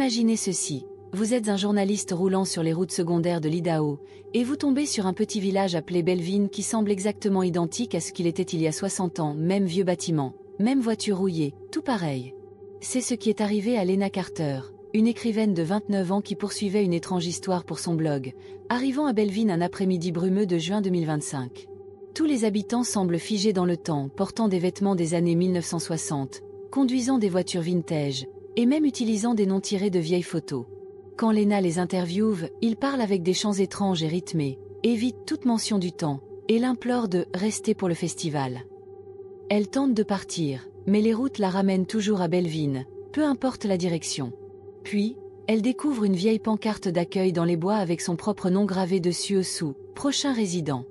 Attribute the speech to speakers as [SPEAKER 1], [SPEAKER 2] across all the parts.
[SPEAKER 1] Imaginez ceci. Vous êtes un journaliste roulant sur les routes secondaires de l'Idaho, et vous tombez sur un petit village appelé Belleville qui semble exactement identique à ce qu'il était il y a 60 ans, même vieux bâtiment, même voiture rouillée, tout pareil. C'est ce qui est arrivé à Lena Carter, une écrivaine de 29 ans qui poursuivait une étrange histoire pour son blog, arrivant à Belleville un après-midi brumeux de juin 2025. Tous les habitants semblent figés dans le temps, portant des vêtements des années 1960, conduisant des voitures vintage, et même utilisant des noms tirés de vieilles photos. Quand Lena les interviewe, ils parlent avec des chants étranges et rythmés, évitent toute mention du temps, et l'implorent de rester pour le festival. Elle tente de partir, mais les routes la ramènent toujours à Belleville, peu importe la direction. Puis, elle découvre une vieille pancarte d'accueil dans les bois avec son propre nom gravé dessus au-dessous, prochain résident.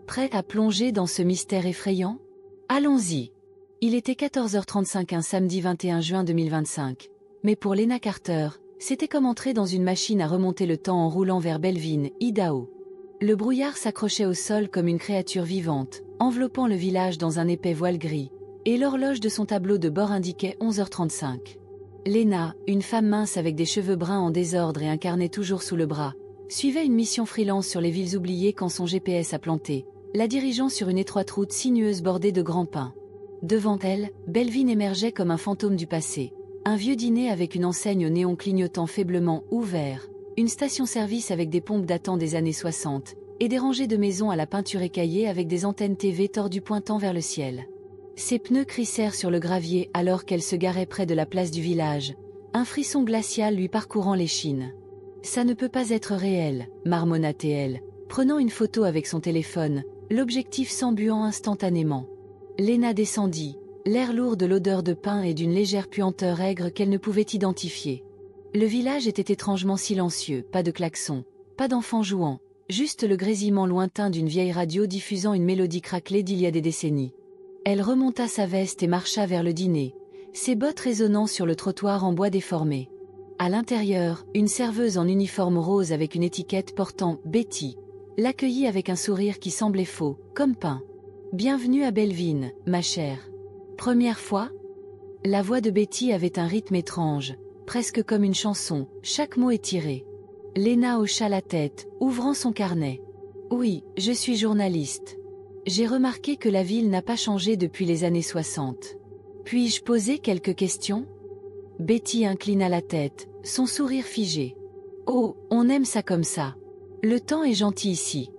[SPEAKER 1] Prête à plonger dans ce mystère effrayant? Allons-y. Il était 14h35 un samedi 21 juin 2025, mais pour Lena Carter, c'était comme entrer dans une machine à remonter le temps en roulant vers Belleville, Idaho. Le brouillard s'accrochait au sol comme une créature vivante, enveloppant le village dans un épais voile gris, et l'horloge de son tableau de bord indiquait 11h35. Lena, une femme mince avec des cheveux bruns en désordre et un carnet toujours sous le bras, suivait une mission freelance sur les villes oubliées quand son GPS a planté, la dirigeant sur une étroite route sinueuse bordée de grands pins. Devant elle, Belleville émergeait comme un fantôme du passé. Un vieux dîner avec une enseigne au néon clignotant faiblement ouvert, une station-service avec des pompes datant des années 60, et des rangées de maisons à la peinture écaillée avec des antennes TV tordues pointant vers le ciel. Ses pneus crissèrent sur le gravier alors qu'elle se garait près de la place du village, un frisson glacial lui parcourant l'échine. « Ça ne peut pas être réel », marmonna-t-elle, prenant une photo avec son téléphone, l'objectif s'embuant instantanément. Lena descendit, l'air lourd de l'odeur de pain et d'une légère puanteur aigre qu'elle ne pouvait identifier. Le village était étrangement silencieux, pas de klaxons, pas d'enfants jouant, juste le grésillement lointain d'une vieille radio diffusant une mélodie craquelée d'il y a des décennies. Elle remonta sa veste et marcha vers le dîner, ses bottes résonnant sur le trottoir en bois déformé. À l'intérieur, une serveuse en uniforme rose avec une étiquette portant « Betty » l'accueillit avec un sourire qui semblait faux, comme peint. « Bienvenue à Belleville, ma chère. » Première fois? La voix de Betty avait un rythme étrange, presque comme une chanson, chaque mot étiré. Lena hocha la tête, ouvrant son carnet. « Oui, je suis journaliste. J'ai remarqué que la ville n'a pas changé depuis les années 60. Puis-je poser quelques questions ?» Betty inclina la tête, son sourire figé. « Oh, on aime ça comme ça. Le temps est gentil ici.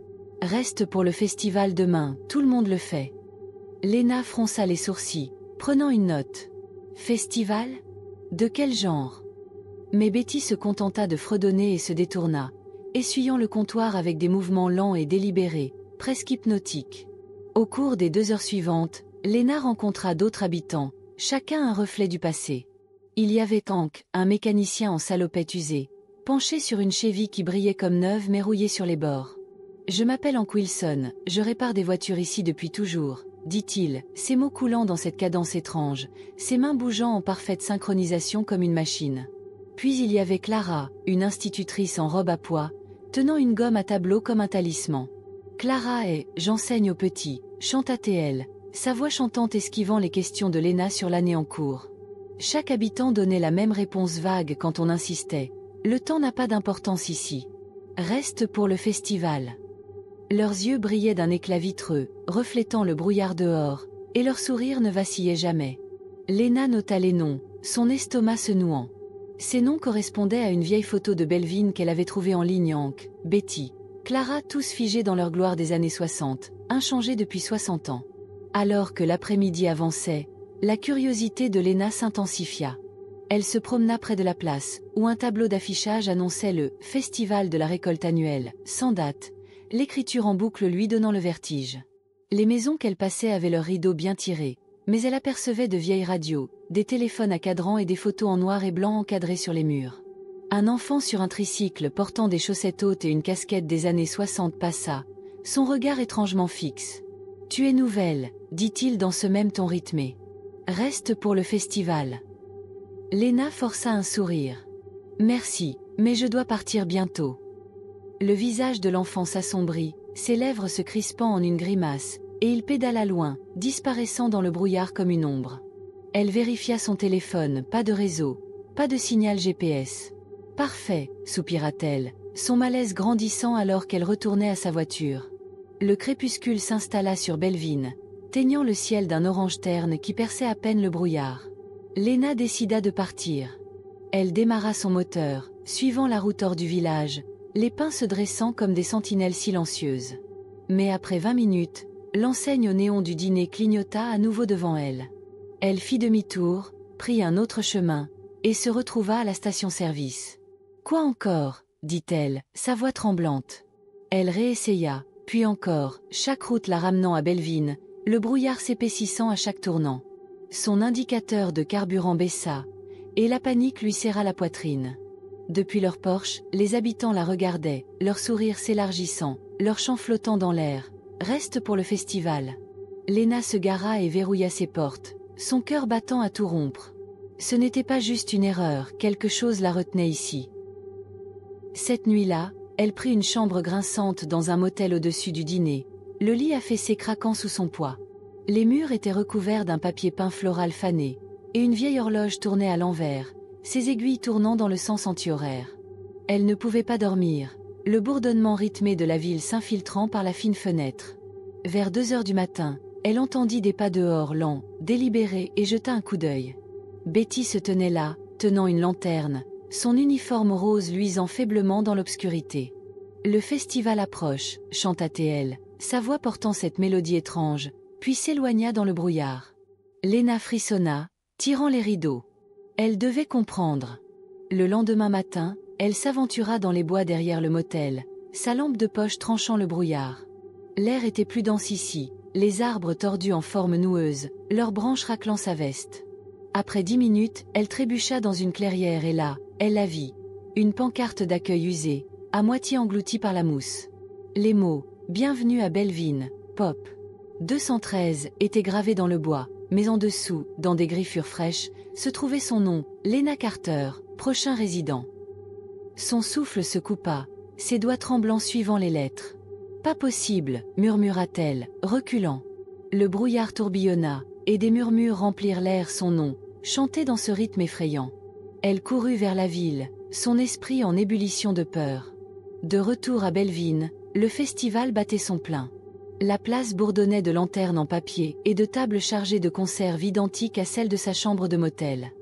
[SPEAKER 1] Reste pour le festival demain, tout le monde le fait. » Lena fronça les sourcils, prenant une note. « Festival? De quel genre ?» Mais Betty se contenta de fredonner et se détourna, essuyant le comptoir avec des mouvements lents et délibérés, presque hypnotiques. Au cours des 2 heures suivantes, Lena rencontra d'autres habitants, chacun un reflet du passé. Il y avait Hank, un mécanicien en salopette usée, penché sur une Chevy qui brillait comme neuve mais rouillée sur les bords. « Je m'appelle Hank Wilson, je répare des voitures ici depuis toujours, » dit-il, ses mots coulant dans cette cadence étrange, ses mains bougeant en parfaite synchronisation comme une machine. Puis il y avait Clara, une institutrice en robe à pois, tenant une gomme à tableau comme un talisman. Clara est « J'enseigne aux petits », chanta-t-elle, sa voix chantante esquivant les questions de Lena sur l'année en cours. Chaque habitant donnait la même réponse vague quand on insistait. « Le temps n'a pas d'importance ici. Reste pour le festival. » Leurs yeux brillaient d'un éclat vitreux, reflétant le brouillard dehors, et leur sourire ne vacillait jamais. Lena nota les noms, son estomac se nouant. Ces noms correspondaient à une vieille photo de Belleville qu'elle avait trouvée en ligne. Hank, Betty, Clara, tous figés dans leur gloire des années 60, inchangés depuis 60 ans. Alors que l'après-midi avançait, la curiosité de Lena s'intensifia. Elle se promena près de la place, où un tableau d'affichage annonçait le « Festival de la récolte annuelle », sans date, l'écriture en boucle lui donnant le vertige. Les maisons qu'elle passait avaient leurs rideaux bien tirés, mais elle apercevait de vieilles radios, des téléphones à cadran et des photos en noir et blanc encadrées sur les murs. Un enfant sur un tricycle portant des chaussettes hautes et une casquette des années 60 passa, son regard étrangement fixe. « Tu es nouvelle, » dit-il dans ce même ton rythmé. « Reste pour le festival. » Lena força un sourire. « Merci, mais je dois partir bientôt. » Le visage de l'enfant s'assombrit, ses lèvres se crispant en une grimace, et il pédala loin, disparaissant dans le brouillard comme une ombre. Elle vérifia son téléphone, pas de réseau. pas de signal GPS. Parfait, soupira-t-elle, son malaise grandissant alors qu'elle retournait à sa voiture. Le crépuscule s'installa sur Belvin, teignant le ciel d'un orange terne qui perçait à peine le brouillard. Léna décida de partir. Elle démarra son moteur, suivant la route hors du village, les pins se dressant comme des sentinelles silencieuses. Mais après 20 minutes, l'enseigne au néon du dîner clignota à nouveau devant elle. Elle fit demi-tour, prit un autre chemin, et se retrouva à la station-service. « Quoi encore ?» dit-elle, sa voix tremblante. Elle réessaya, puis encore, chaque route la ramenant à Belvin, le brouillard s'épaississant à chaque tournant. Son indicateur de carburant baissa, et la panique lui serra la poitrine. Depuis leur Porsche, les habitants la regardaient, leur sourire s'élargissant, leur chant flottant dans l'air. « Reste pour le festival. » Léna se gara et verrouilla ses portes, son cœur battant à tout rompre. Ce n'était pas juste une erreur, quelque chose la retenait ici. Cette nuit-là, elle prit une chambre grinçante dans un motel au-dessus du dîner, le lit affaissé craquant sous son poids. Les murs étaient recouverts d'un papier peint floral fané, et une vieille horloge tournait à l'envers, ses aiguilles tournant dans le sens anti-horaire. Elle ne pouvait pas dormir, le bourdonnement rythmé de la ville s'infiltrant par la fine fenêtre. Vers 2 heures du matin, elle entendit des pas dehors lents, délibérés et jeta un coup d'œil. Betty se tenait là, tenant une lanterne, son uniforme rose luisant faiblement dans l'obscurité. « Le festival approche », chanta-t-elle, sa voix portant cette mélodie étrange, puis s'éloigna dans le brouillard. Léna frissonna, tirant les rideaux. Elle devait comprendre. Le lendemain matin, elle s'aventura dans les bois derrière le motel, sa lampe de poche tranchant le brouillard. L'air était plus dense ici, les arbres tordus en forme noueuse, leurs branches raclant sa veste. Après 10 minutes, elle trébucha dans une clairière et là, elle la vit. Une pancarte d'accueil usée, à moitié engloutie par la mousse. Les mots « Bienvenue à Belvin, Pop » 213 étaient gravés dans le bois, mais en dessous, dans des griffures fraîches, se trouvait son nom, Léna Carter, prochain résident. Son souffle se coupa, ses doigts tremblants suivant les lettres. « Pas possible », murmura-t-elle, reculant. Le brouillard tourbillonna, et des murmures remplirent l'air son nom, chanté dans ce rythme effrayant. Elle courut vers la ville, son esprit en ébullition de peur. De retour à Belvin, le festival battait son plein. La place bourdonnait de lanternes en papier et de tables chargées de conserves identiques à celles de sa chambre de motel.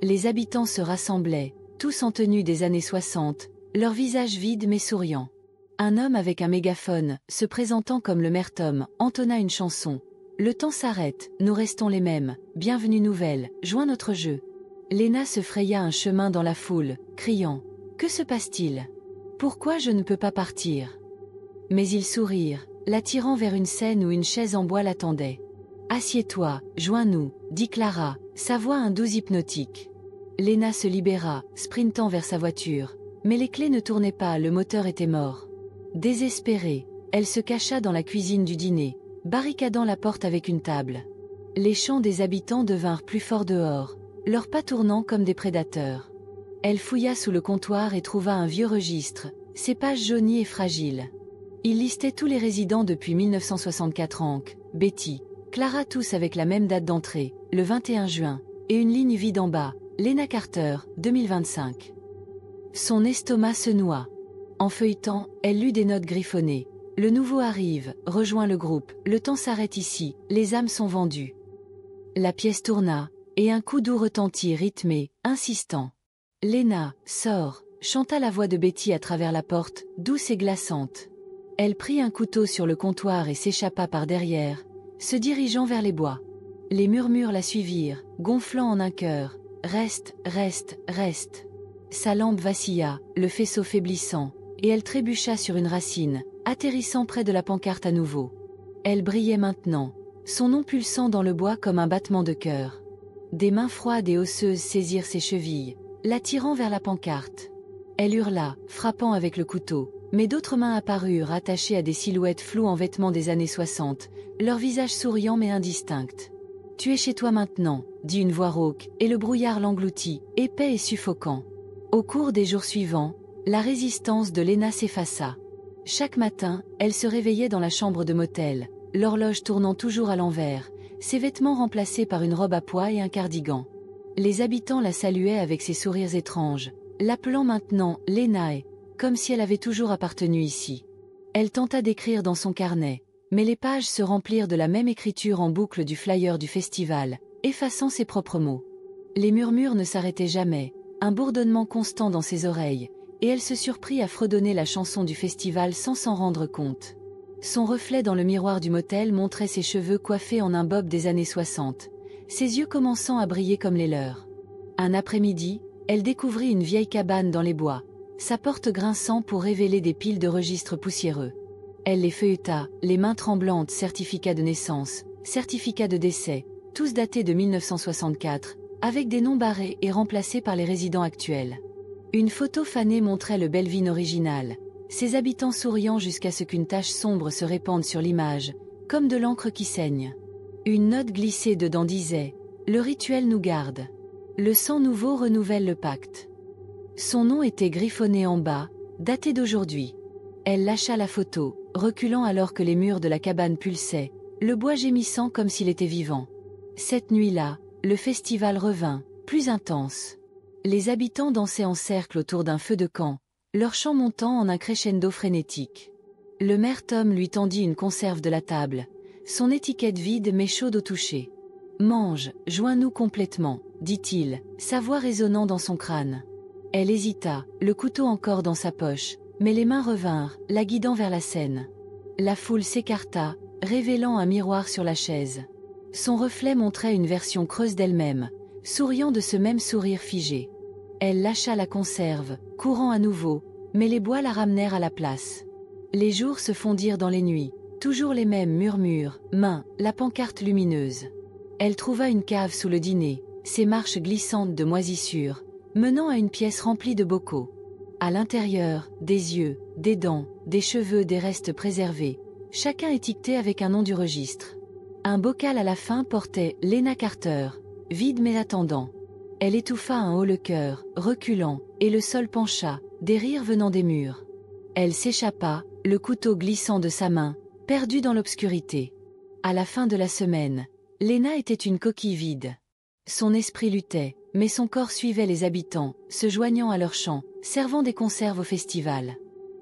[SPEAKER 1] Les habitants se rassemblaient, tous en tenue des années 60, leurs visages vides mais souriants. Un homme avec un mégaphone, se présentant comme le maire Tom, entonna une chanson. « Le temps s'arrête, nous restons les mêmes, bienvenue nouvelle, joins notre jeu. » Léna se fraya un chemin dans la foule, criant « Que se passe-t-il? Pourquoi je ne peux pas partir ?» Mais ils sourirent, l'attirant vers une scène où une chaise en bois l'attendait. « Assieds-toi, joins-nous, » dit Clara, sa voix un doux hypnotique. Léna se libéra, sprintant vers sa voiture, mais les clés ne tournaient pas, le moteur était mort. Désespérée, elle se cacha dans la cuisine du dîner, barricadant la porte avec une table. Les chants des habitants devinrent plus forts dehors, leurs pas tournant comme des prédateurs. Elle fouilla sous le comptoir et trouva un vieux registre, ses pages jaunies et fragiles. Il listait tous les résidents depuis 1964 Hank, Betty, Clara tous avec la même date d'entrée, le 21 juin, et une ligne vide en bas, Léna Carter, 2025. Son estomac se noua. En feuilletant, elle lut des notes griffonnées. Le nouveau arrive, rejoint le groupe, le temps s'arrête ici, les âmes sont vendues. La pièce tourna, et un coup doux retentit rythmé, insistant. Léna, sors, chanta la voix de Betty à travers la porte, douce et glaçante. Elle prit un couteau sur le comptoir et s'échappa par derrière, se dirigeant vers les bois. Les murmures la suivirent, gonflant en un chœur. Reste, reste, reste. Sa lampe vacilla, le faisceau faiblissant, et elle trébucha sur une racine, atterrissant près de la pancarte à nouveau. Elle brillait maintenant, son nom pulsant dans le bois comme un battement de cœur. Des mains froides et osseuses saisirent ses chevilles, l'attirant vers la pancarte. Elle hurla, frappant avec le couteau, mais d'autres mains apparurent attachées à des silhouettes floues en vêtements des années 60, leurs visages souriants mais indistincts. « Tu es chez toi maintenant », dit une voix rauque, et le brouillard l'engloutit, épais et suffocant. Au cours des jours suivants, la résistance de Léna s'effaça. Chaque matin, elle se réveillait dans la chambre de motel, l'horloge tournant toujours à l'envers, ses vêtements remplacés par une robe à pois et un cardigan. Les habitants la saluaient avec ses sourires étranges, l'appelant maintenant « Lenae », comme si elle avait toujours appartenu ici. Elle tenta d'écrire dans son carnet, mais les pages se remplirent de la même écriture en boucle du flyer du festival, effaçant ses propres mots. Les murmures ne s'arrêtaient jamais, un bourdonnement constant dans ses oreilles, et elle se surprit à fredonner la chanson du festival sans s'en rendre compte. Son reflet dans le miroir du motel montrait ses cheveux coiffés en un bob des années 60, ses yeux commençant à briller comme les leurs. Un après-midi, elle découvrit une vieille cabane dans les bois, sa porte grinçant pour révéler des piles de registres poussiéreux. Elle les feuilleta, les mains tremblantes, certificats de naissance, certificats de décès, tous datés de 1964, avec des noms barrés et remplacés par les résidents actuels. Une photo fanée montrait le Belleville original, ses habitants souriant jusqu'à ce qu'une tache sombre se répande sur l'image, comme de l'encre qui saigne. Une note glissée dedans disait « Le rituel nous garde. Le sang nouveau renouvelle le pacte ». Son nom était griffonné en bas, daté d'aujourd'hui. Elle lâcha la photo, reculant alors que les murs de la cabane pulsaient, le bois gémissant comme s'il était vivant. Cette nuit-là, le festival revint, plus intense. Les habitants dansaient en cercle autour d'un feu de camp, leur chant montant en un crescendo frénétique. Le maire Tom lui tendit une conserve de la table, son étiquette vide mais chaude au toucher. « Mange, joins-nous complètement », dit-il, sa voix résonnant dans son crâne. Elle hésita, le couteau encore dans sa poche, mais les mains revinrent, la guidant vers la scène. La foule s'écarta, révélant un miroir sur la chaise. Son reflet montrait une version creuse d'elle-même, souriant de ce même sourire figé. Elle lâcha la conserve, courant à nouveau, mais les bois la ramenèrent à la place. Les jours se fondirent dans les nuits, toujours les mêmes murmures, mains, la pancarte lumineuse. Elle trouva une cave sous le dîner, ses marches glissantes de moisissure, menant à une pièce remplie de bocaux. À l'intérieur, des yeux, des dents, des cheveux, des restes préservés, chacun étiqueté avec un nom du registre. Un bocal à la fin portait « Lena Carter », vide mais attendant. Elle étouffa un haut-le-cœur, reculant, et le sol pencha, des rires venant des murs. Elle s'échappa, le couteau glissant de sa main, perdue dans l'obscurité. À la fin de la semaine, Lena était une coquille vide. Son esprit luttait, mais son corps suivait les habitants, se joignant à leur chant, servant des conserves au festival.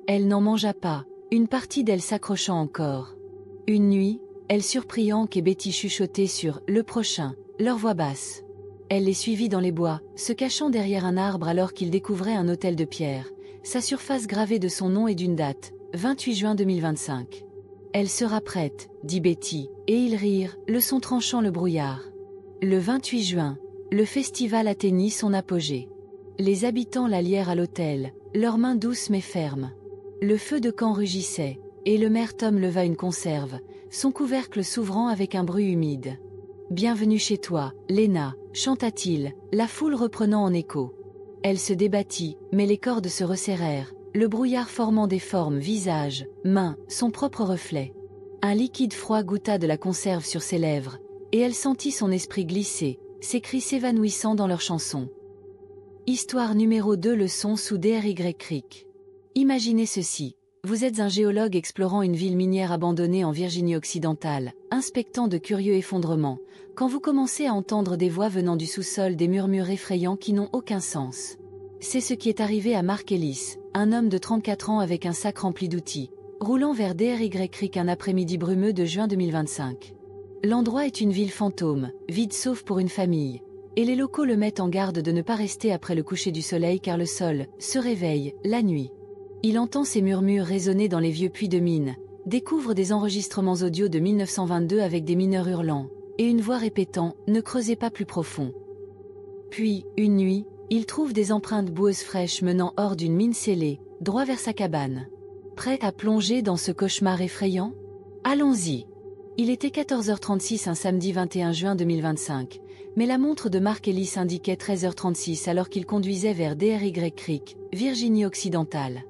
[SPEAKER 1] Elle n'en mangea pas, une partie d'elle s'accrochant encore. Une nuit, elle surprit Hank et Betty chuchoter sur « le prochain », leur voix basse. Elle les suivit dans les bois, se cachant derrière un arbre alors qu'ils découvraient un autel de pierre, sa surface gravée de son nom et d'une date, 28 juin 2025. « Elle sera prête », dit Betty, et ils rirent, le son tranchant le brouillard. Le 28 juin, le festival atteignit son apogée. Les habitants l'allièrent à l'autel, leurs mains douces mais fermes. Le feu de camp rugissait, et le maire Tom leva une conserve, son couvercle s'ouvrant avec un bruit humide. « Bienvenue chez toi, Lena », chanta-t-il, la foule reprenant en écho. Elle se débattit, mais les cordes se resserrèrent, le brouillard formant des formes, visages, mains, son propre reflet. Un liquide froid goûta de la conserve sur ses lèvres, et elle sentit son esprit glisser, ses cris s'évanouissant dans leur chanson. Histoire numéro 2, leçon sous DRY Creek. Imaginez ceci. Vous êtes un géologue explorant une ville minière abandonnée en Virginie occidentale, inspectant de curieux effondrements, quand vous commencez à entendre des voix venant du sous-sol, des murmures effrayants qui n'ont aucun sens. C'est ce qui est arrivé à Mark Ellis, un homme de 34 ans avec un sac rempli d'outils, roulant vers DRY Creek un après-midi brumeux de juin 2025. L'endroit est une ville fantôme, vide sauf pour une famille, et les locaux le mettent en garde de ne pas rester après le coucher du soleil car le sol se réveille, la nuit. Il entend ces murmures résonner dans les vieux puits de mine, découvre des enregistrements audio de 1922 avec des mineurs hurlant, et une voix répétant « Ne creusez pas plus profond ». Puis, une nuit, il trouve des empreintes boueuses fraîches menant hors d'une mine scellée, droit vers sa cabane. Prêt à plonger dans ce cauchemar effrayant? Allons-y. Il était 14h36 un samedi 21 juin 2025, mais la montre de Mark Ellis indiquait 13h36 alors qu'il conduisait vers DRY Creek, Virginie occidentale.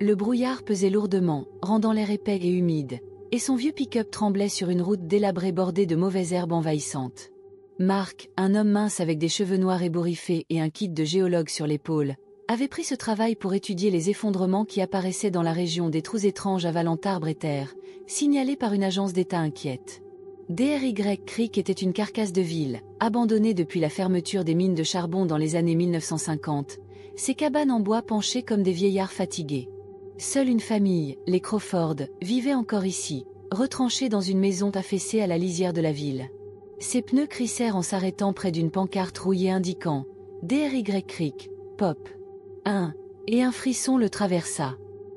[SPEAKER 1] Le brouillard pesait lourdement, rendant l'air épais et humide, et son vieux pick-up tremblait sur une route délabrée bordée de mauvaises herbes envahissantes. Mark, un homme mince avec des cheveux noirs ébouriffés et un kit de géologue sur l'épaule, avait pris ce travail pour étudier les effondrements qui apparaissaient dans la région des trous étranges avalant arbres et terre, signalés par une agence d'État inquiète. DRY Creek était une carcasse de ville, abandonnée depuis la fermeture des mines de charbon dans les années 1950, ses cabanes en bois penchées comme des vieillards fatigués. Seule une famille, les Crawford, vivait encore ici, retranchée dans une maison affaissée à la lisière de la ville. Ses pneus crissèrent en s'arrêtant près d'une pancarte rouillée indiquant « DRY Creek, Pop ». Et un frisson le traversa.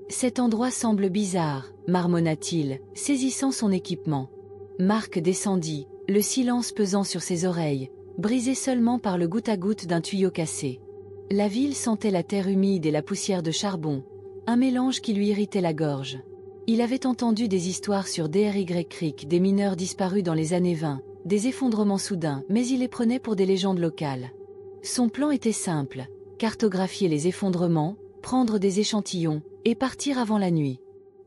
[SPEAKER 1] Cet endroit semble bizarre, marmonna-t-il, saisissant son équipement. Mark descendit, le silence pesant sur ses oreilles, brisé seulement par le goutte-à-goutte d'un tuyau cassé. La ville sentait la terre humide et la poussière de charbon, un mélange qui lui irritait la gorge. Il avait entendu des histoires sur DRY Creek, des mineurs disparus dans les années 20, des effondrements soudains, mais il les prenait pour des légendes locales. Son plan était simple, cartographier les effondrements, prendre des échantillons, et partir avant la nuit.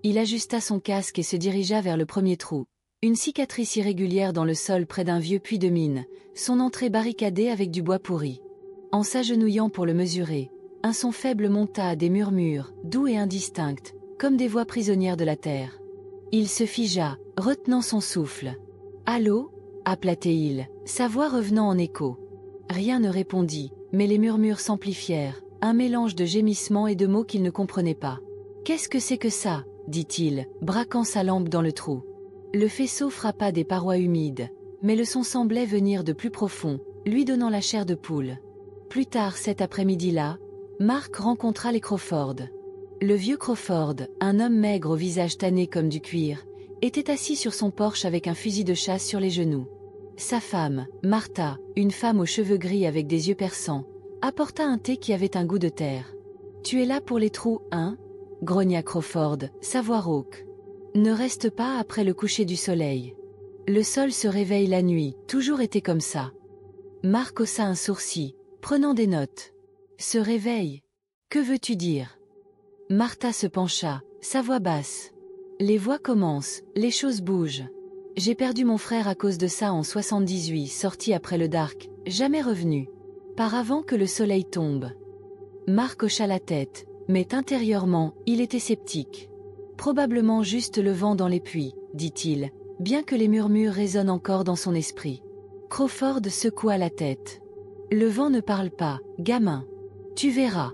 [SPEAKER 1] Il ajusta son casque et se dirigea vers le premier trou. Une cicatrice irrégulière dans le sol près d'un vieux puits de mine, son entrée barricadée avec du bois pourri. En s'agenouillant pour le mesurer, un son faible monta, des murmures, doux et indistincts, comme des voix prisonnières de la terre. Il se figea, retenant son souffle. « Allô » appela-t-il, sa voix revenant en écho. Rien ne répondit, mais les murmures s'amplifièrent, un mélange de gémissements et de mots qu'il ne comprenait pas. « Qu'est-ce que c'est que ça » dit-il, braquant sa lampe dans le trou. Le faisceau frappa des parois humides, mais le son semblait venir de plus profond, lui donnant la chair de poule. Plus tard cet après-midi-là, Mark rencontra les Crawford. Le vieux Crawford, un homme maigre au visage tanné comme du cuir, était assis sur son porche avec un fusil de chasse sur les genoux. Sa femme, Martha, une femme aux cheveux gris avec des yeux perçants, apporta un thé qui avait un goût de terre. « Tu es là pour les trous, hein » grogna Crawford, sa voix rauque. « Ne reste pas après le coucher du soleil. Le sol se réveille la nuit, toujours été comme ça. » Mark haussa un sourcil, prenant des notes. « Se réveille. Que veux-tu dire » Martha se pencha, sa voix basse. « Les voix commencent, les choses bougent. J'ai perdu mon frère à cause de ça en 78, sorti après le dark, jamais revenu. Par avant que le soleil tombe. » Mark hocha la tête, mais intérieurement, il était sceptique. « Probablement juste le vent dans les puits, » dit-il, bien que les murmures résonnent encore dans son esprit. Crawford secoua la tête. « Le vent ne parle pas, gamin. Tu verras. »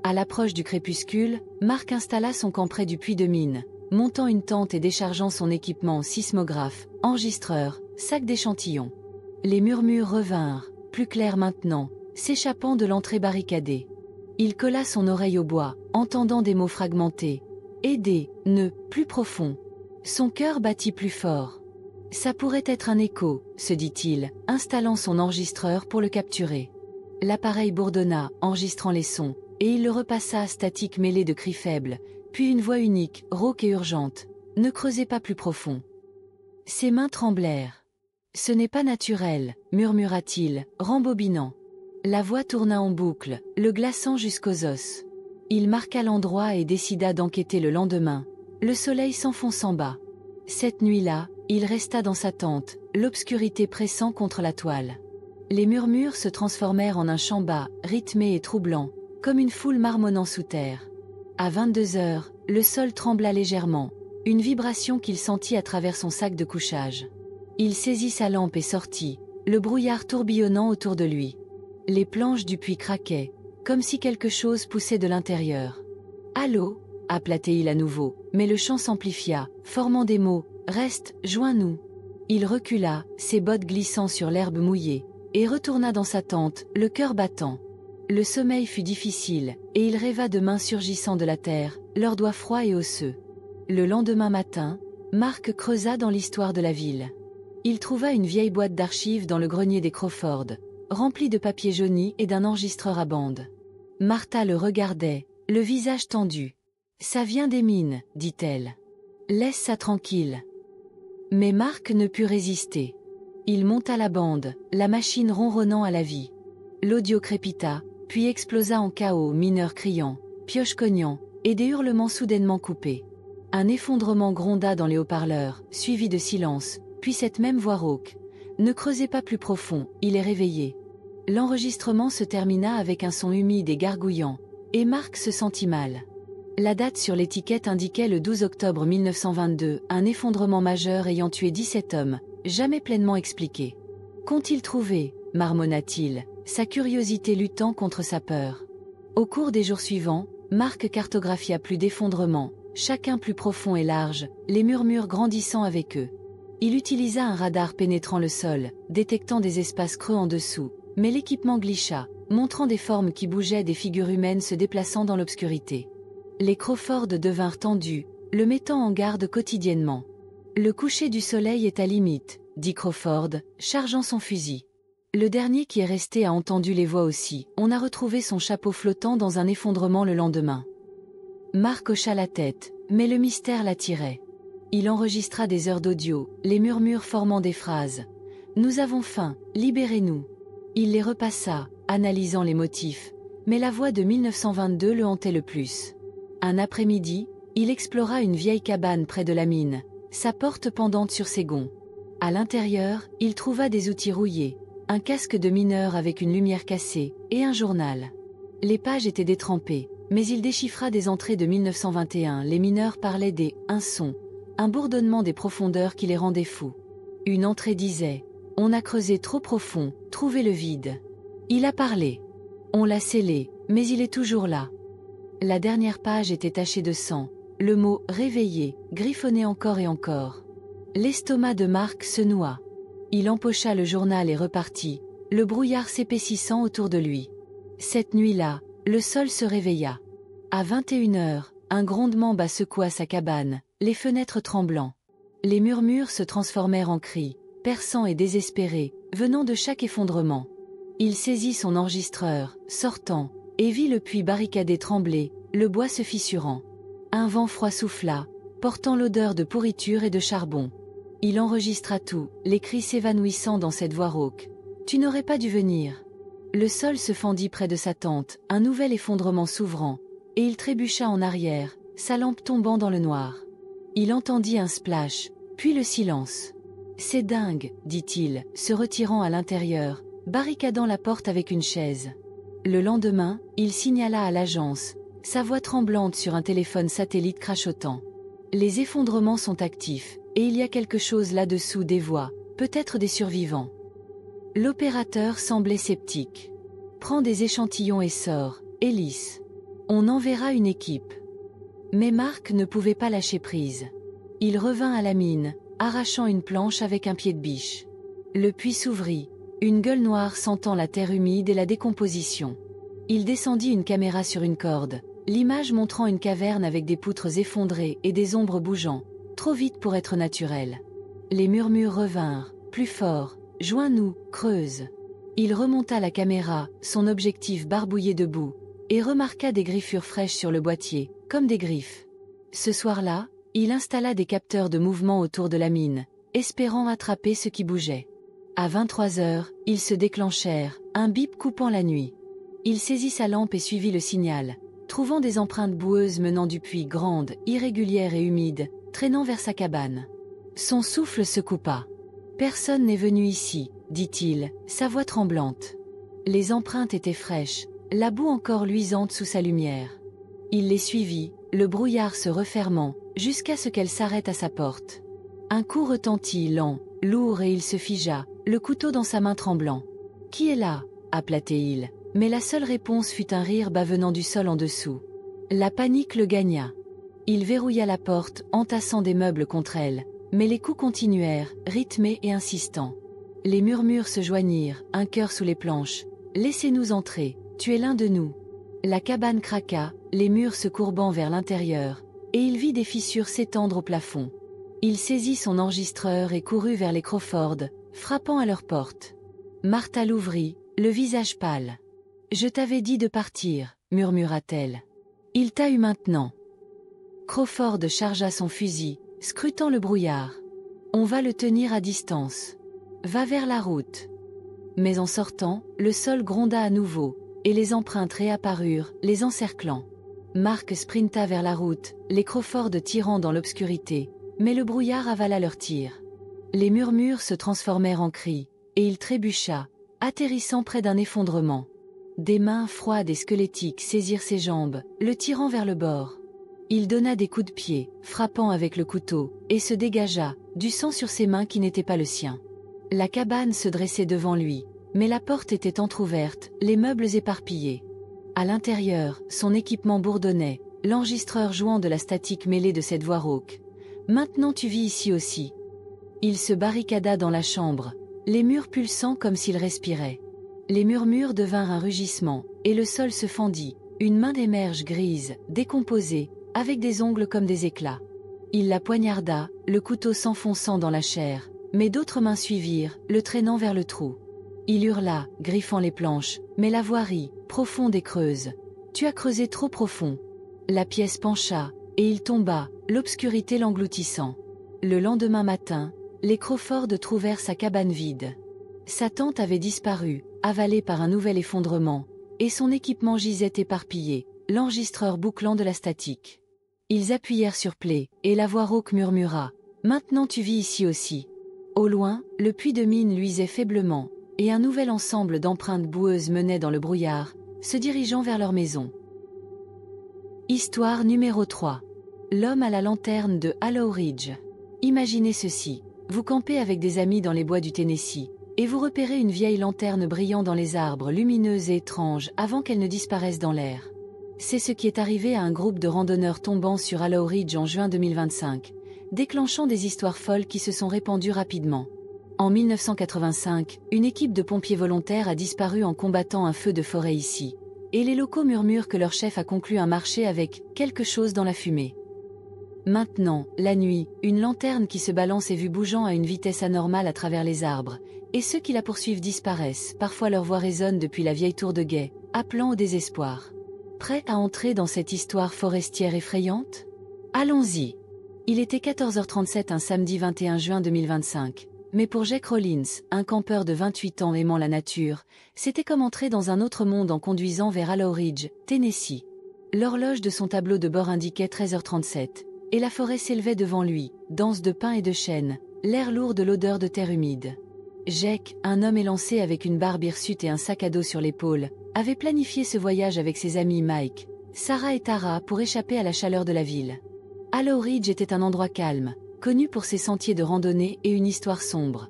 [SPEAKER 1] À l'approche du crépuscule, Mark installa son camp près du puits de mine, montant une tente et déchargeant son équipement sismographe, enregistreur, sac d'échantillons. Les murmures revinrent, plus clairs maintenant, s'échappant de l'entrée barricadée. Il colla son oreille au bois, entendant des mots fragmentés. « Aider, ne, plus profond. » Son cœur battit plus fort. « Ça pourrait être un écho, » se dit-il, installant son enregistreur pour le capturer. L'appareil bourdonna, enregistrant les sons, et il le repassa statique mêlé de cris faibles, puis une voix unique, rauque et urgente. « Ne creusez pas plus profond. » Ses mains tremblèrent. « Ce n'est pas naturel, » murmura-t-il, rembobinant. La voix tourna en boucle, le glaçant jusqu'aux os. Il marqua l'endroit et décida d'enquêter le lendemain, le soleil s'enfonçant bas. Cette nuit-là, il resta dans sa tente, l'obscurité pressant contre la toile. Les murmures se transformèrent en un chant bas, rythmé et troublant, comme une foule marmonnant sous terre. À 22 heures, le sol trembla légèrement, une vibration qu'il sentit à travers son sac de couchage. Il saisit sa lampe et sortit, le brouillard tourbillonnant autour de lui. Les planches du puits craquaient, comme si quelque chose poussait de l'intérieur. « Allô » appela-t-il à nouveau, mais le chant s'amplifia, formant des mots « Reste, joins-nous ». Il recula, ses bottes glissant sur l'herbe mouillée, et retourna dans sa tente, le cœur battant. Le sommeil fut difficile, et il rêva de mains surgissant de la terre, leurs doigts froids et osseux. Le lendemain matin, Mark creusa dans l'histoire de la ville. Il trouva une vieille boîte d'archives dans le grenier des Crawford, remplie de papier jauni et d'un enregistreur à bande. Martha le regardait, le visage tendu. « Ça vient des mines, » dit-elle. « Laisse ça tranquille. » Mais Mark ne put résister. Il monta la bande, la machine ronronnant à la vie. L'audio crépita, puis explosa en chaos, mineurs criant, pioches cognant, et des hurlements soudainement coupés. Un effondrement gronda dans les haut-parleurs, suivi de silence, puis cette même voix rauque. « Ne creusez pas plus profond, il est réveillé. » L'enregistrement se termina avec un son humide et gargouillant, et Mark se sentit mal. La date sur l'étiquette indiquait le 12 octobre 1922, un effondrement majeur ayant tué 17 hommes, jamais pleinement expliqué. Qu'ont-ils trouvé, marmonna-t-il, sa curiosité luttant contre sa peur. Au cours des jours suivants, Mark cartographia plus d'effondrements, chacun plus profond et large, les murmures grandissant avec eux. Il utilisa un radar pénétrant le sol, détectant des espaces creux en dessous, mais l'équipement glitcha, montrant des formes qui bougeaient, des figures humaines se déplaçant dans l'obscurité. Les Crawford devinrent tendus, le mettant en garde quotidiennement. Le coucher du soleil est à limite, dit Crawford, chargeant son fusil. Le dernier qui est resté a entendu les voix aussi. On a retrouvé son chapeau flottant dans un effondrement le lendemain. Mark hocha la tête, mais le mystère l'attirait. Il enregistra des heures d'audio, les murmures formant des phrases. « Nous avons faim, libérez-nous ». Il les repassa, analysant les motifs, mais la voix de 1922 le hantait le plus. Un après-midi, il explora une vieille cabane près de la mine, sa porte pendante sur ses gonds. À l'intérieur, il trouva des outils rouillés, un casque de mineur avec une lumière cassée, et un journal. Les pages étaient détrempées, mais il déchiffra des entrées de 1921. Les mineurs parlaient des « un son », un bourdonnement des profondeurs qui les rendait fous. Une entrée disait « On a creusé trop profond, trouvez le vide ». Il a parlé. On l'a scellé, mais il est toujours là. La dernière page était tachée de sang, le mot « réveillé » griffonnait encore et encore. L'estomac de Mark se noua. Il empocha le journal et repartit, le brouillard s'épaississant autour de lui. Cette nuit-là, le sol se réveilla. À 21h, un grondement bas secoua sa cabane, les fenêtres tremblant. Les murmures se transformèrent en cris, perçants et désespérés, venant de chaque effondrement. Il saisit son enregistreur, sortant, et vit le puits barricadé trembler, le bois se fissurant. Un vent froid souffla, portant l'odeur de pourriture et de charbon. Il enregistra tout, les cris s'évanouissant dans cette voix rauque. « Tu n'aurais pas dû venir ». Le sol se fendit près de sa tente, un nouvel effondrement s'ouvrant, et il trébucha en arrière, sa lampe tombant dans le noir. Il entendit un splash, puis le silence. « C'est dingue, dit-il, se retirant à l'intérieur, barricadant la porte avec une chaise. Le lendemain, il signala à l'agence, sa voix tremblante sur un téléphone satellite crachotant. « Les effondrements sont actifs. Et il y a quelque chose là-dessous, des voix, peut-être des survivants. » L'opérateur semblait sceptique. « Prends des échantillons et sors, Ellis. On enverra une équipe. » Mais Mark ne pouvait pas lâcher prise. Il revint à la mine, arrachant une planche avec un pied de biche. Le puits s'ouvrit, une gueule noire sentant la terre humide et la décomposition. Il descendit une caméra sur une corde, l'image montrant une caverne avec des poutres effondrées et des ombres bougeant. Trop vite pour être naturel. Les murmures revinrent, plus forts. « Joins-nous, creuse ». Il remonta la caméra, son objectif barbouillé de boue, et remarqua des griffures fraîches sur le boîtier, comme des griffes. Ce soir-là, il installa des capteurs de mouvement autour de la mine, espérant attraper ce qui bougeait. À 23h, ils se déclenchèrent, un bip coupant la nuit. Il saisit sa lampe et suivit le signal, trouvant des empreintes boueuses menant du puits, grandes, irrégulières et humides, traînant vers sa cabane. Son souffle se coupa. « Personne n'est venu ici, dit-il, sa voix tremblante. Les empreintes étaient fraîches, la boue encore luisante sous sa lumière. Il les suivit, le brouillard se refermant, jusqu'à ce qu'elle s'arrête à sa porte. Un coup retentit, lent, lourd, et il se figea, le couteau dans sa main tremblant. « Qui est là » appela-t-il, mais la seule réponse fut un rire bas venant du sol en dessous. La panique le gagna. Il verrouilla la porte, entassant des meubles contre elle, mais les coups continuèrent, rythmés et insistants. Les murmures se joignirent, un cœur sous les planches. « Laissez-nous entrer, tu es l'un de nous. » La cabane craqua, les murs se courbant vers l'intérieur, et il vit des fissures s'étendre au plafond. Il saisit son enregistreur et courut vers les Crawford, frappant à leur porte. Martha l'ouvrit, le visage pâle. « Je t'avais dit de partir, » murmura-t-elle. « Il t'a eu maintenant. » Crawford chargea son fusil, scrutant le brouillard. « On va le tenir à distance. Va vers la route. » Mais en sortant, le sol gronda à nouveau, et les empreintes réapparurent, les encerclant. Mark sprinta vers la route, les Crawford tirant dans l'obscurité, mais le brouillard avala leurs tirs. Les murmures se transformèrent en cris, et il trébucha, atterrissant près d'un effondrement. Des mains froides et squelettiques saisirent ses jambes, le tirant vers le bord. Il donna des coups de pied, frappant avec le couteau, et se dégagea, du sang sur ses mains qui n'était pas le sien. La cabane se dressait devant lui, mais la porte était entr'ouverte, les meubles éparpillés. À l'intérieur, son équipement bourdonnait, l'enregistreur jouant de la statique mêlée de cette voix rauque. « Maintenant tu vis ici aussi. » Il se barricada dans la chambre, les murs pulsant comme s'il respirait. Les murmures devinrent un rugissement, et le sol se fendit, une main émerge grise, décomposée, avec des ongles comme des éclats. Il la poignarda, le couteau s'enfonçant dans la chair, mais d'autres mains suivirent, le traînant vers le trou. Il hurla, griffant les planches, mais la voix rit, profonde et creuse. « Tu as creusé trop profond. » La pièce pencha, et il tomba, l'obscurité l'engloutissant. Le lendemain matin, les Crawford trouvèrent sa cabane vide. Sa tente avait disparu, avalée par un nouvel effondrement, et son équipement gisait éparpillé, l'enregistreur bouclant de la statique. Ils appuyèrent sur play, et la voix rauque murmura « Maintenant tu vis ici aussi. » Au loin, le puits de mine luisait faiblement, et un nouvel ensemble d'empreintes boueuses menait dans le brouillard, se dirigeant vers leur maison. Histoire numéro 3. L'homme à la lanterne de Hollow Ridge. Imaginez ceci, vous campez avec des amis dans les bois du Tennessee, et vous repérez une vieille lanterne brillant dans les arbres, lumineuse et étrange avant qu'elle ne disparaisse dans l'air. C'est ce qui est arrivé à un groupe de randonneurs tombant sur Hollow Ridge en juin 2025, déclenchant des histoires folles qui se sont répandues rapidement. En 1985, une équipe de pompiers volontaires a disparu en combattant un feu de forêt ici, et les locaux murmurent que leur chef a conclu un marché avec quelque chose dans la fumée. Maintenant, la nuit, une lanterne qui se balance est vue bougeant à une vitesse anormale à travers les arbres, et ceux qui la poursuivent disparaissent, parfois leur voix résonne depuis la vieille tour de guet, appelant au désespoir. Prêt à entrer dans cette histoire forestière effrayante? Allons-y. Il était 14h37 un samedi 21 juin 2025, mais pour Jake Rollins, un campeur de 28 ans aimant la nature, c'était comme entrer dans un autre monde en conduisant vers Hollow Ridge, Tennessee. L'horloge de son tableau de bord indiquait 13h37, et la forêt s'élevait devant lui, dense de pins et de chênes, l'air lourd de l'odeur de terre humide. Jake, un homme élancé avec une barbe hirsute et un sac à dos sur l'épaule, avait planifié ce voyage avec ses amis Mike, Sarah et Tara pour échapper à la chaleur de la ville. Hollow Ridge était un endroit calme, connu pour ses sentiers de randonnée et une histoire sombre.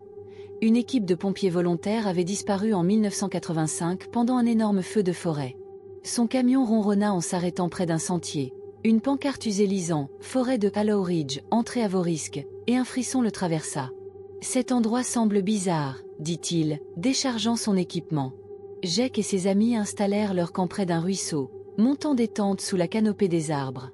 [SPEAKER 1] Une équipe de pompiers volontaires avait disparu en 1985 pendant un énorme feu de forêt. Son camion ronronna en s'arrêtant près d'un sentier. Une pancarte usée lisant « Forêt de Hollow Ridge, entrez à vos risques » et un frisson le traversa. « Cet endroit semble bizarre, » dit-il, déchargeant son équipement. Jake et ses amis installèrent leur camp près d'un ruisseau, montant des tentes sous la canopée des arbres.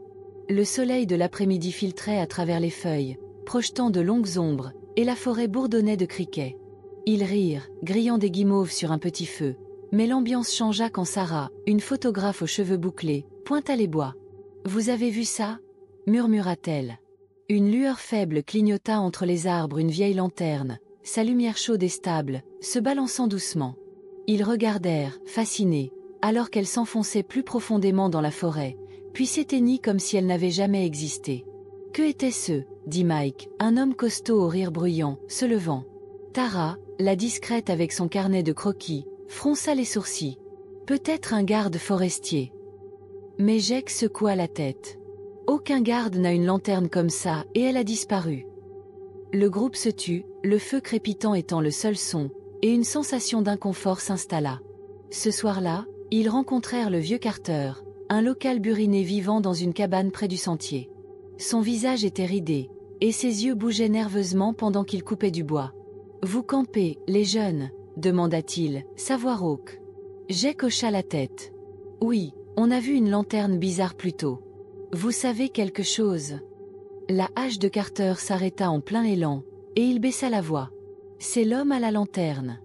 [SPEAKER 1] Le soleil de l'après-midi filtrait à travers les feuilles, projetant de longues ombres, et la forêt bourdonnait de criquets. Ils rirent, grillant des guimauves sur un petit feu. Mais l'ambiance changea quand Sarah, une photographe aux cheveux bouclés, pointa les bois. « Vous avez vu ça ?» murmura-t-elle. Une lueur faible clignota entre les arbres une vieille lanterne, sa lumière chaude et stable, se balançant doucement. Ils regardèrent, fascinés, alors qu'elle s'enfonçait plus profondément dans la forêt, puis s'éteignit comme si elle n'avait jamais existé. « Que était-ce » dit Mike, un homme costaud au rire bruyant, se levant. Tara, la discrète avec son carnet de croquis, fronça les sourcils. « Peut-être un garde forestier. » Mais Jake secoua la tête. « Aucun garde n'a une lanterne comme ça, et elle a disparu. » Le groupe se tut, le feu crépitant étant le seul son, et une sensation d'inconfort s'installa. Ce soir-là, ils rencontrèrent le vieux Carter, un local buriné vivant dans une cabane près du sentier. Son visage était ridé, et ses yeux bougeaient nerveusement pendant qu'il coupait du bois. « Vous campez, les jeunes ?» demanda-t-il, sa voix rauque. Jake hocha la tête. « Oui, on a vu une lanterne bizarre plus tôt. Vous savez quelque chose ?» La hache de Carter s'arrêta en plein élan, et il baissa la voix. « C'est l'homme à la lanterne. »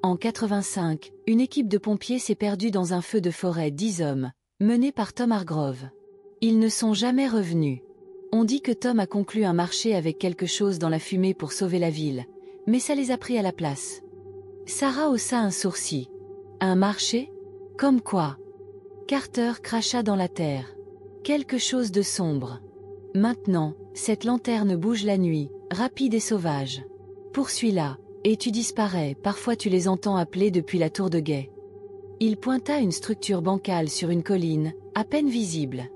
[SPEAKER 1] En 85, une équipe de pompiers s'est perdue dans un feu de forêt d'10 hommes, mené par Tom Hargrove. Ils ne sont jamais revenus. On dit que Tom a conclu un marché avec quelque chose dans la fumée pour sauver la ville, mais ça les a pris à la place. Sarah haussa un sourcil. Un marché? Comme quoi? Carter cracha dans la terre. Quelque chose de sombre. Maintenant, cette lanterne bouge la nuit, rapide et sauvage. Poursuis-la, et tu disparais, parfois tu les entends appeler depuis la tour de guet. Il pointa une structure bancale sur une colline, à peine visible.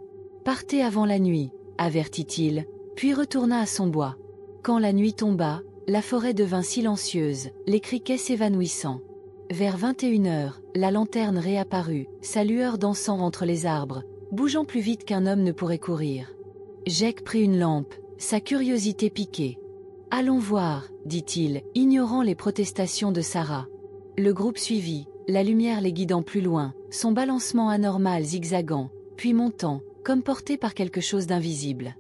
[SPEAKER 1] Partez avant la nuit, avertit-il, puis retourna à son bois. Quand la nuit tomba, la forêt devint silencieuse, les criquets s'évanouissant. Vers 21 h, la lanterne réapparut, sa lueur dansant entre les arbres, bougeant plus vite qu'un homme ne pourrait courir. Jake prit une lampe, sa curiosité piquée. « Allons voir, dit-il, ignorant les protestations de Sarah. Le groupe suivit, la lumière les guidant plus loin, son balancement anormal zigzagant, puis montant, comme porté par quelque chose d'invisible.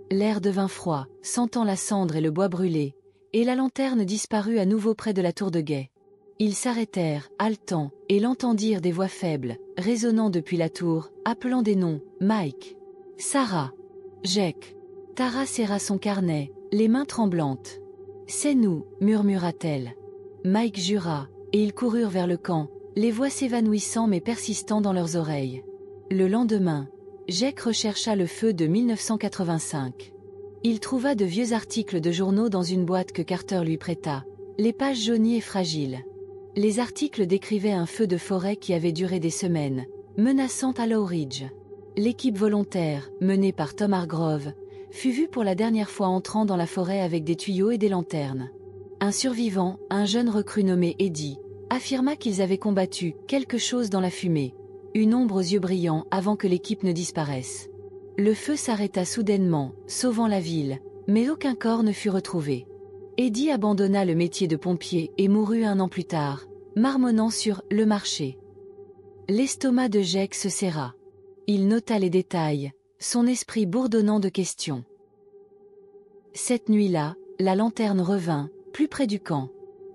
[SPEAKER 1] L'air devint froid, sentant la cendre et le bois brûlé, et la lanterne disparut à nouveau près de la tour de guet. Ils s'arrêtèrent, haletants, et l'entendirent des voix faibles, résonnant depuis la tour, appelant des noms, Mike, Sarah, Jake. Tara serra son carnet, les mains tremblantes. « C'est nous, murmura-t-elle. » Mike jura, et ils coururent vers le camp, les voix s'évanouissant mais persistant dans leurs oreilles. Le lendemain, Jake rechercha le feu de 1985. Il trouva de vieux articles de journaux dans une boîte que Carter lui prêta, les pages jaunies et fragiles. Les articles décrivaient un feu de forêt qui avait duré des semaines, menaçant Hollow Ridge. L'équipe volontaire, menée par Tom Hargrove, fut vue pour la dernière fois entrant dans la forêt avec des tuyaux et des lanternes. Un survivant, un jeune recrue nommé Eddie, affirma qu'ils avaient combattu quelque chose dans la fumée, une ombre aux yeux brillants avant que l'équipe ne disparaisse. Le feu s'arrêta soudainement, sauvant la ville, mais aucun corps ne fut retrouvé. Eddie abandonna le métier de pompier et mourut 1 an plus tard, marmonnant sur « le marché ». L'estomac de Jake se serra. Il nota les détails, son esprit bourdonnant de questions. Cette nuit-là, la lanterne revint, plus près du camp.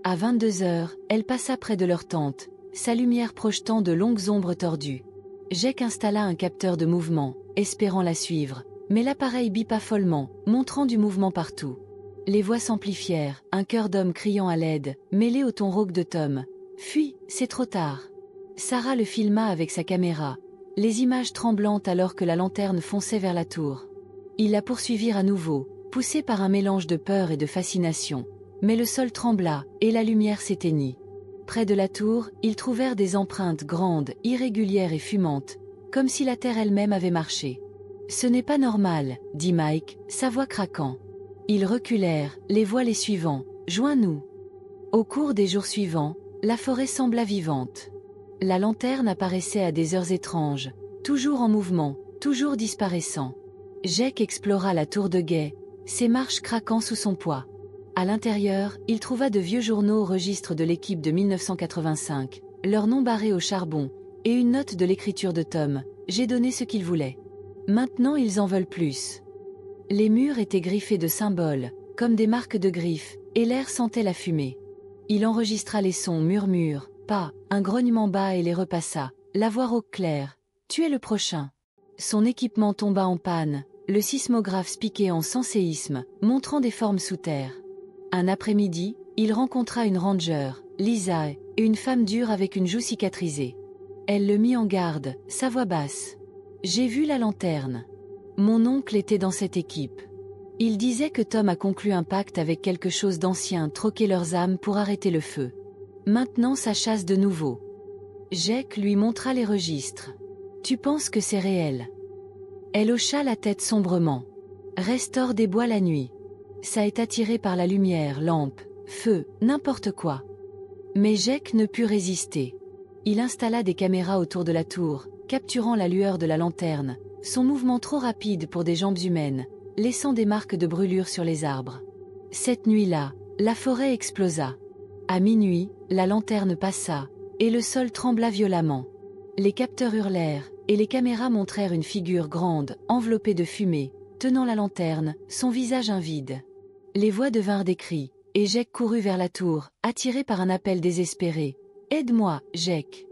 [SPEAKER 1] À 22 h, elle passa près de leur tente, sa lumière projetant de longues ombres tordues. Jake installa un capteur de mouvement, espérant la suivre, mais l'appareil bipa follement, montrant du mouvement partout. Les voix s'amplifièrent, un chœur d'homme criant à l'aide, mêlé au ton rauque de Tom. « Fuis, c'est trop tard !» Sarah le filma avec sa caméra, les images tremblantes alors que la lanterne fonçait vers la tour. Ils la poursuivirent à nouveau, poussés par un mélange de peur et de fascination. Mais le sol trembla, et la lumière s'éteignit. Près de la tour, ils trouvèrent des empreintes grandes, irrégulières et fumantes, comme si la terre elle-même avait marché. « Ce n'est pas normal, » dit Mike, sa voix craquant. Ils reculèrent, les voix les suivant. « Joins-nous !» Au cours des jours suivants, la forêt sembla vivante. La lanterne apparaissait à des heures étranges, toujours en mouvement, toujours disparaissant. Jake explora la tour de guet, ses marches craquant sous son poids. À l'intérieur, il trouva de vieux journaux au registre de l'équipe de 1985, leur nom barré au charbon, et une note de l'écriture de Tom. « J'ai donné ce qu'ils voulaient. Maintenant ils en veulent plus. » Les murs étaient griffés de symboles, comme des marques de griffes, et l'air sentait la fumée. Il enregistra les sons murmures, pas, un grognement bas et les repassa, la voix rauque claire. « Tu es le prochain. » Son équipement tomba en panne, le sismographe piquait sans séisme, montrant des formes sous terre. Un après-midi, il rencontra une ranger, Lisa, et une femme dure avec une joue cicatrisée. Elle le mit en garde, sa voix basse. « J'ai vu la lanterne. Mon oncle était dans cette équipe. Il disait que Tom a conclu un pacte avec quelque chose d'ancien, troqué leurs âmes pour arrêter le feu. Maintenant ça chasse de nouveau. » Jake lui montra les registres. « Tu penses que c'est réel ?» Elle hocha la tête sombrement. « Restore des bois la nuit. Ça est attiré par la lumière, lampe, feu, n'importe quoi. » Mais Jake ne put résister. Il installa des caméras autour de la tour, capturant la lueur de la lanterne, son mouvement trop rapide pour des jambes humaines, laissant des marques de brûlure sur les arbres. Cette nuit-là, la forêt explosa. À minuit, la lanterne passa, et le sol trembla violemment. Les capteurs hurlèrent, et les caméras montrèrent une figure grande, enveloppée de fumée, tenant la lanterne, son visage invide. Les voix devinrent des cris, et Jake courut vers la tour, attiré par un appel désespéré. « Aide-moi, Jake !»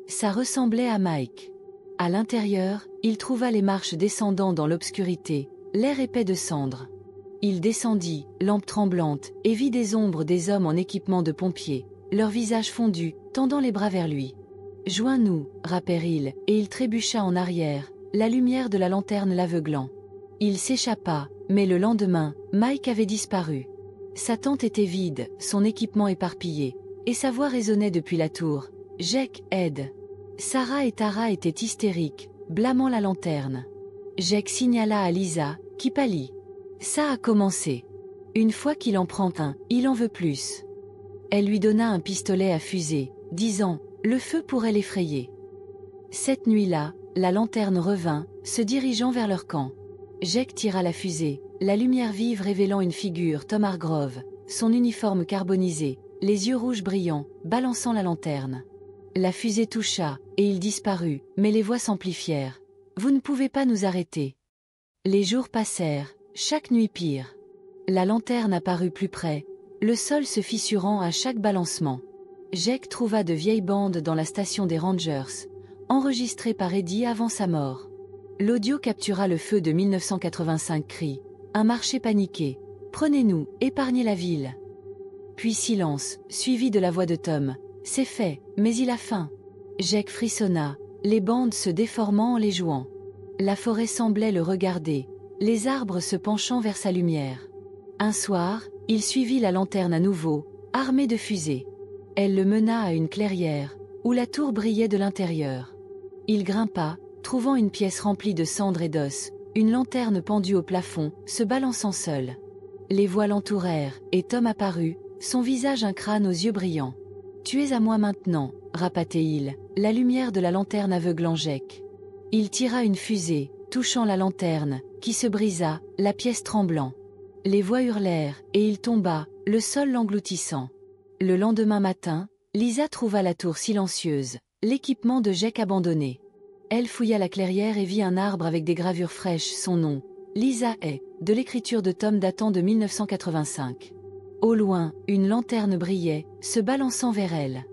[SPEAKER 1] Ça ressemblait à Mike. À l'intérieur, il trouva les marches descendant dans l'obscurité, l'air épais de cendres. Il descendit, lampe tremblante, et vit des ombres des hommes en équipement de pompiers, leurs visages fondus, tendant les bras vers lui. « Joins-nous » rappèrent-ils, et il trébucha en arrière, la lumière de la lanterne l'aveuglant. Il s'échappa, mais le lendemain, Mike avait disparu. Sa tente était vide, son équipement éparpillé, et sa voix résonnait depuis la tour. « Jake, aide !» Sarah et Tara étaient hystériques, blâmant la lanterne. Jake signala à Lisa, qui pâlit. Ça a commencé. Une fois qu'il en prend un, il en veut plus. Elle lui donna un pistolet à fusée, disant, le feu pourrait l'effrayer. Cette nuit-là, la lanterne revint, se dirigeant vers leur camp. Jake tira la fusée, la lumière vive révélant une figure, Tom Hargrove, son uniforme carbonisé, les yeux rouges brillants, balançant la lanterne. La fusée toucha, et il disparut, mais les voix s'amplifièrent. Vous ne pouvez pas nous arrêter. Les jours passèrent, chaque nuit pire. La lanterne apparut plus près, le sol se fissurant à chaque balancement. Jake trouva de vieilles bandes dans la station des Rangers, enregistrées par Eddie avant sa mort. L'audio captura le feu de 1985 cri, un marché paniqué, prenez-nous, épargnez la ville. Puis silence, suivi de la voix de Tom, c'est fait, mais il a faim. Jake frissonna, les bandes se déformant en les jouant. La forêt semblait le regarder, les arbres se penchant vers sa lumière. Un soir, il suivit la lanterne à nouveau, armée de fusées. Elle le mena à une clairière, où la tour brillait de l'intérieur. Il grimpa, trouvant une pièce remplie de cendres et d'os, une lanterne pendue au plafond, se balançant seule. Les voix l'entourèrent, et Tom apparut, son visage un crâne aux yeux brillants. « Tu es à moi maintenant », rapatait-il, la lumière de la lanterne aveuglant Jake. Il tira une fusée, touchant la lanterne, qui se brisa, la pièce tremblant. Les voix hurlèrent, et il tomba, le sol l'engloutissant. Le lendemain matin, Lisa trouva la tour silencieuse, l'équipement de Jake abandonné. Elle fouilla la clairière et vit un arbre avec des gravures fraîches, son nom, Lisa Hay, de l'écriture de Tom datant de 1985. Au loin, une lanterne brillait, se balançant vers elle.